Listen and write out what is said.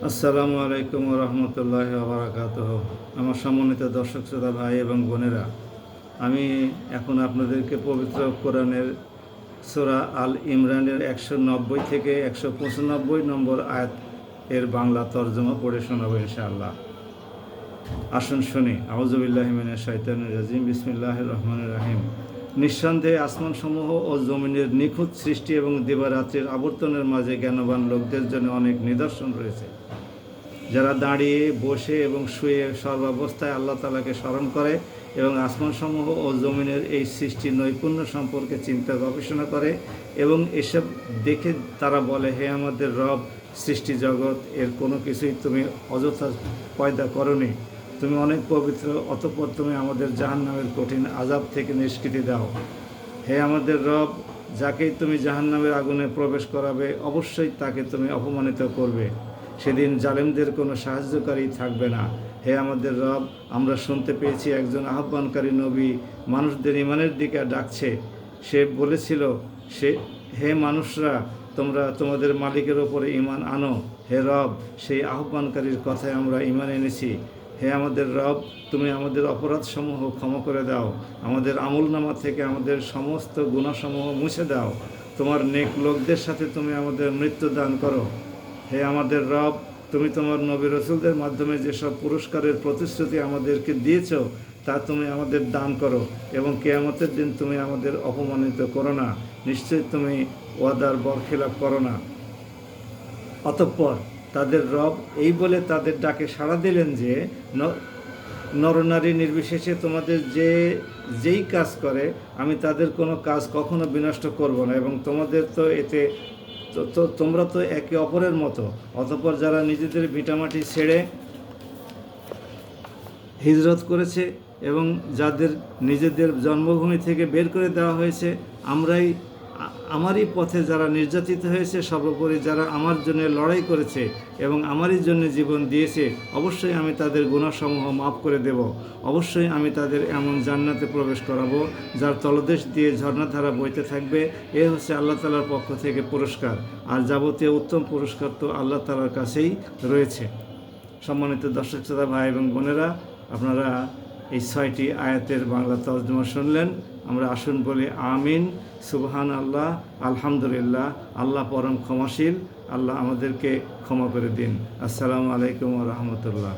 আসসালামু আলাইকুম রহমতুল্লাহি ওয়া বারাকাতুহু। আমার সম্মানিত দর্শক শ্রোতা ভাই এবং বোনেরা, আমি এখন আপনাদেরকে পবিত্র কোরআনের সূরা আল ইমরানের 190 থেকে 195 নম্বর আয়াত এর বাংলা তর্জমা পড়ে শোনাবো ইনশাআল্লাহ। আসুন শুনি। আউযু বিল্লাহি মিনাশ শাইতানির রাজিম। বিসমিল্লাহির রহমানির রহিম। নিঃসন্দেহে আসমানসমূহ ও জমিনের নিখুঁত সৃষ্টি এবং দিবারাত্রির আবর্তনের মাঝে জ্ঞানবান লোকদের জন্য অনেক নিদর্শন রয়েছে। যারা দাঁড়িয়ে, বসে এবং শুয়ে সর্বাবস্থায় আল্লাহ তাআলাকে স্মরণ করে এবং আসমানসমূহ ও জমিনের এই সৃষ্টির নৈপুণ্য সম্পর্কে চিন্তা গবেষণা করে এবং এসব দেখে তারা বলে, হে আমাদের রব, সৃষ্টি জগৎ এর কোনো কিছুই তুমি অযথা পয়দা করনি। তুমি অনেক পবিত্র, অতঃপর তুমি আমাদের জাহান্নামের কঠিন আযাব থেকে নিষ্কৃতি দাও। হে আমাদের রব, যাকেই তুমি জাহান্নামের আগুনে প্রবেশ করাবে অবশ্যই তাকে তুমি অপমানিত করবে। সেদিন জালেমদের কোনো সাহায্যকারী থাকবে না। হে আমাদের রব, আমরা শুনতে পেয়েছি একজন আহ্বানকারী নবী মানুষদের ঈমানের দিকে ডাকছে। সে বলেছিল, হে মানুষরা, তোমরা তোমাদের মালিকের ওপরে ঈমান আনো। হে রব, সেই আহ্বানকারীর কথায় আমরা ঈমান এনেছি। হে আমাদের রব, তুমি আমাদের অপরাধসমূহ ক্ষমা করে দাও, আমাদের আমলনামা থেকে আমাদের সমস্ত গুনাহসমূহ মুছে দাও। তোমার নেক লোকদের সাথে তুমি আমাদের মৃত্যু দান করো। হে আমাদের রব, তুমি তোমার নবী রসুলদের মাধ্যমে যেসব পুরস্কারের প্রতিশ্রুতি আমাদেরকে দিয়েছ তা তুমি আমাদের দান করো এবং কিয়ামতের দিন তুমি আমাদের অপমানিত করো না। নিশ্চয়ই তুমি ওয়াদার বরখিলাপ করো না। অতঃপর তাদের রব এই বলে তাদের ডাকে সাড়া দিলেন যে, নরনারী নির্বিশেষে তোমাদের যেই কাজ করে আমি তাদের কোনো কাজ কখনো বিনষ্ট করব না এবং তোমাদের তো এতে তোমরা তো একে অপরের মতো। অতঃপর যারা নিজেদের ভিটামাটি ছেড়ে হিজরত করেছে এবং যাদের নিজেদের জন্মভূমি থেকে বের করে দেওয়া হয়েছে, আমারই পথে যারা নির্যাতিত হয়েছে, সর্বোপরি যারা আমার জন্য লড়াই করেছে এবং আমারই জন্য জীবন দিয়েছে, অবশ্যই আমি তাদের গুনাহসমূহ মাফ করে দেব। অবশ্যই আমি তাদের এমন জান্নাতে প্রবেশ করাবো যার তলদেশ দিয়ে ঝর্ণাধারা বইতে থাকবে। এ হচ্ছে আল্লাহ তাআলার পক্ষ থেকে পুরস্কার, আর যাবতীয় উত্তম পুরস্কার তো আল্লাহ তাআলার কাছেই রয়েছে। সম্মানিত দর্শক শ্রোতা ভাই এবং বোনেরা, আপনারা এই 6টি আয়াতের বাংলা তর্জমা শুনলেন। আমরা আসুন বলি আমিন, সুবহান আল্লাহ, আলহামদুলিল্লাহ। আল্লাহ পরম ক্ষমাশীল, আল্লাহ আমাদেরকে ক্ষমা করে দিন। আসসালামু আলাইকুম ওয়া রাহমাতুল্লাহ।